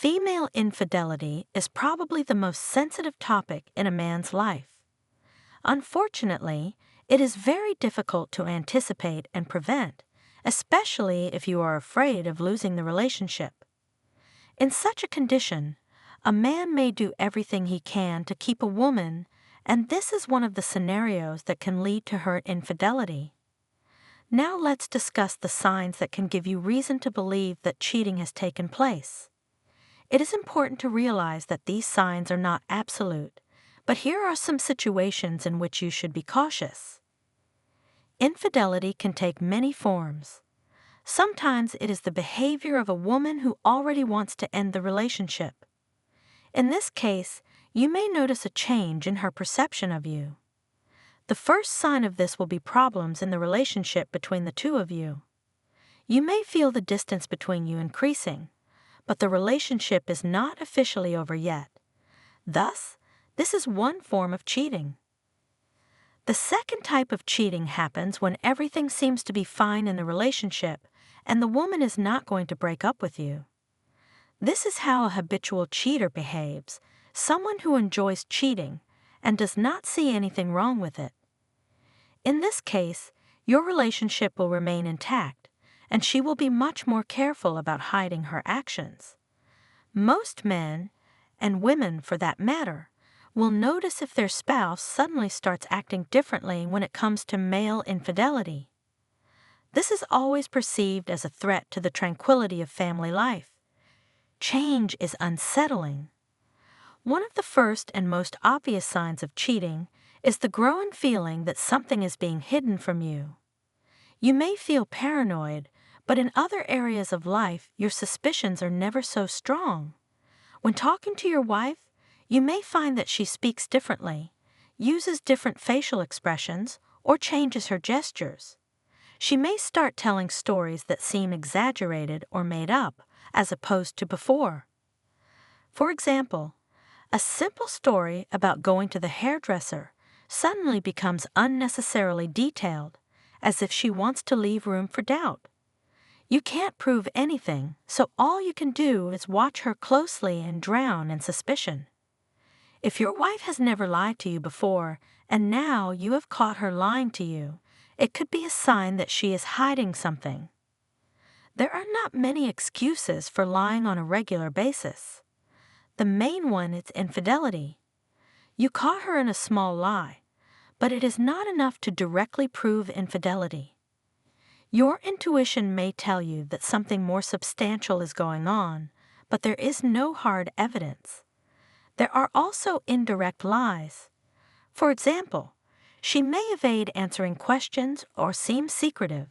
Female infidelity is probably the most sensitive topic in a man's life. Unfortunately, it is very difficult to anticipate and prevent, especially if you are afraid of losing the relationship. In such a condition, a man may do everything he can to keep a woman, and this is one of the scenarios that can lead to her infidelity. Now let's discuss the signs that can give you reason to believe that cheating has taken place. It is important to realize that these signs are not absolute, but here are some situations in which you should be cautious. Infidelity can take many forms. Sometimes it is the behavior of a woman who already wants to end the relationship. In this case, you may notice a change in her perception of you. The first sign of this will be problems in the relationship between the two of you. You may feel the distance between you increasing, but the relationship is not officially over yet. Thus, this is one form of cheating. The second type of cheating happens when everything seems to be fine in the relationship and the woman is not going to break up with you. This is how a habitual cheater behaves, someone who enjoys cheating and does not see anything wrong with it. In this case, your relationship will remain intact, and she will be much more careful about hiding her actions. Most men, and women for that matter, will notice if their spouse suddenly starts acting differently when it comes to male infidelity. This is always perceived as a threat to the tranquility of family life. Change is unsettling. One of the first and most obvious signs of cheating is the growing feeling that something is being hidden from you. You may feel paranoid, but in other areas of life, your suspicions are never so strong. When talking to your wife, you may find that she speaks differently, uses different facial expressions, or changes her gestures. She may start telling stories that seem exaggerated or made up, as opposed to before. For example, a simple story about going to the hairdresser suddenly becomes unnecessarily detailed, as if she wants to leave room for doubt. You can't prove anything, so all you can do is watch her closely and drown in suspicion. If your wife has never lied to you before, and now you have caught her lying to you, it could be a sign that she is hiding something. There are not many excuses for lying on a regular basis. The main one is infidelity. You caught her in a small lie, but it is not enough to directly prove infidelity. Your intuition may tell you that something more substantial is going on, but there is no hard evidence. There are also indirect lies. For example, she may evade answering questions or seem secretive.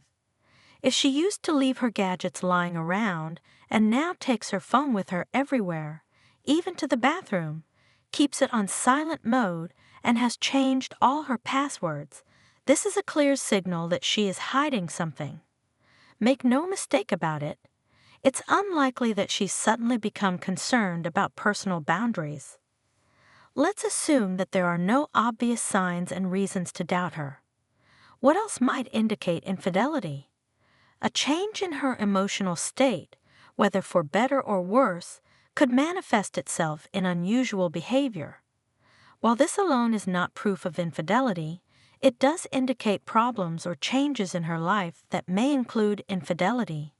If she used to leave her gadgets lying around and now takes her phone with her everywhere, even to the bathroom, keeps it on silent mode, and has changed all her passwords, this is a clear signal that she is hiding something. Make no mistake about it, it's unlikely that she's suddenly become concerned about personal boundaries. Let's assume that there are no obvious signs and reasons to doubt her. What else might indicate infidelity? A change in her emotional state, whether for better or worse, could manifest itself in unusual behavior. While this alone is not proof of infidelity, it does indicate problems or changes in her life that may include infidelity.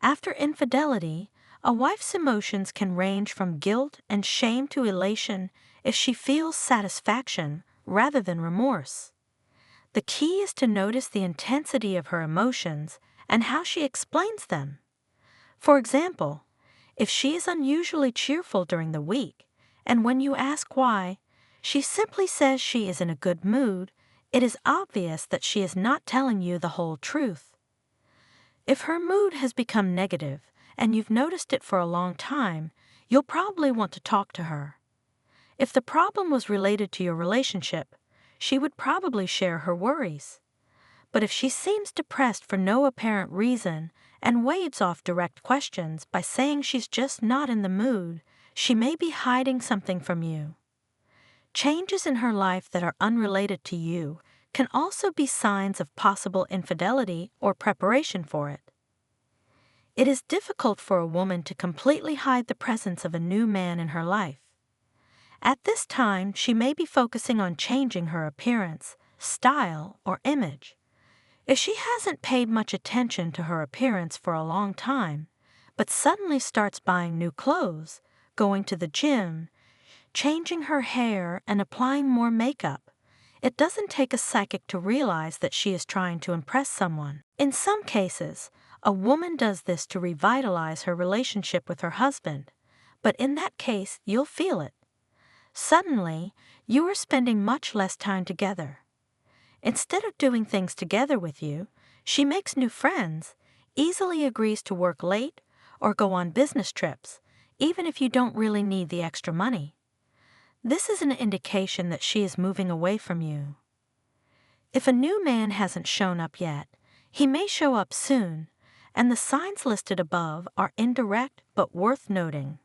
After infidelity, a wife's emotions can range from guilt and shame to elation if she feels satisfaction rather than remorse. The key is to notice the intensity of her emotions and how she explains them. For example, if she is unusually cheerful during the week, and when you ask why, she simply says she is in a good mood, it is obvious that she is not telling you the whole truth. If her mood has become negative, and you've noticed it for a long time, you'll probably want to talk to her. If the problem was related to your relationship, she would probably share her worries. But if she seems depressed for no apparent reason and waves off direct questions by saying she's just not in the mood, she may be hiding something from you. Changes in her life that are unrelated to you can also be signs of possible infidelity or preparation for it. It is difficult for a woman to completely hide the presence of a new man in her life. At this time, she may be focusing on changing her appearance, style, or image. If she hasn't paid much attention to her appearance for a long time, but suddenly starts buying new clothes, going to the gym, changing her hair, and applying more makeup, it doesn't take a psychic to realize that she is trying to impress someone. In some cases, a woman does this to revitalize her relationship with her husband, but in that case, you'll feel it. Suddenly, you are spending much less time together. Instead of doing things together with you, she makes new friends, easily agrees to work late, or go on business trips, even if you don't really need the extra money. This is an indication that she is moving away from you. If a new man hasn't shown up yet, he may show up soon, and the signs listed above are indirect but worth noting.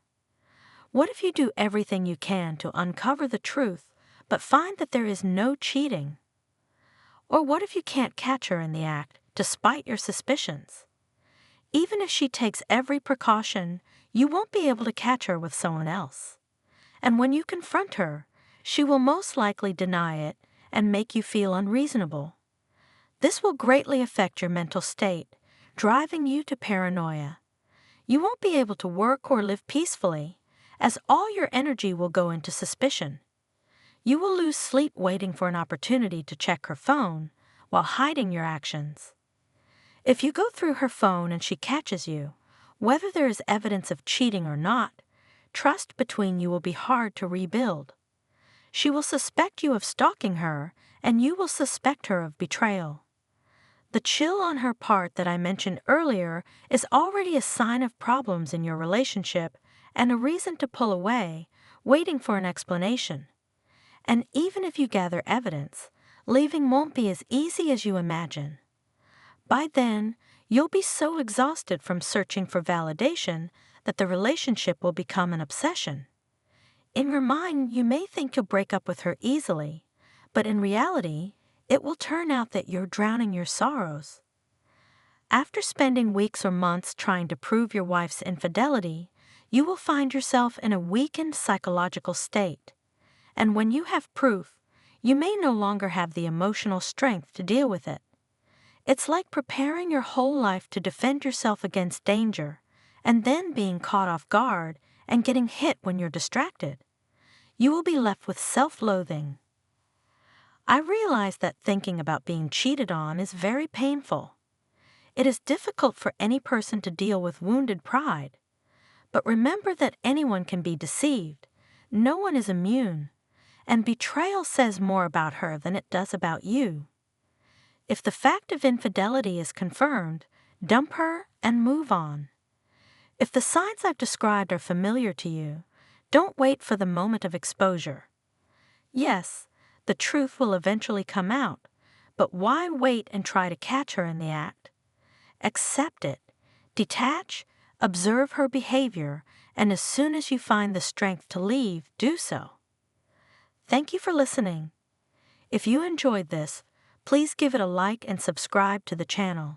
What if you do everything you can to uncover the truth, but find that there is no cheating? Or what if you can't catch her in the act, despite your suspicions? Even if she takes every precaution, you won't be able to catch her with someone else. And when you confront her, she will most likely deny it and make you feel unreasonable. This will greatly affect your mental state, driving you to paranoia. You won't be able to work or live peacefully, as all your energy will go into suspicion. You will lose sleep waiting for an opportunity to check her phone while hiding your actions. If you go through her phone and she catches you, whether there is evidence of cheating or not, trust between you will be hard to rebuild. She will suspect you of stalking her, and you will suspect her of betrayal. The chill on her part that I mentioned earlier is already a sign of problems in your relationship and a reason to pull away, waiting for an explanation. And even if you gather evidence, leaving won't be as easy as you imagine. By then, you'll be so exhausted from searching for validation that the relationship will become an obsession. In your mind, you may think you'll break up with her easily, but in reality, it will turn out that you're drowning your sorrows. After spending weeks or months trying to prove your wife's infidelity, you will find yourself in a weakened psychological state. And when you have proof, you may no longer have the emotional strength to deal with it. It's like preparing your whole life to defend yourself against danger, and then being caught off guard and getting hit when you're distracted. You will be left with self-loathing. I realize that thinking about being cheated on is very painful. It is difficult for any person to deal with wounded pride. But remember that anyone can be deceived. No one is immune. And betrayal says more about her than it does about you. If the fact of infidelity is confirmed, dump her and move on. If the signs I've described are familiar to you, don't wait for the moment of exposure. Yes, the truth will eventually come out, but why wait and try to catch her in the act? Accept it, detach, observe her behavior, and as soon as you find the strength to leave, do so. Thank you for listening. If you enjoyed this, please give it a like and subscribe to the channel.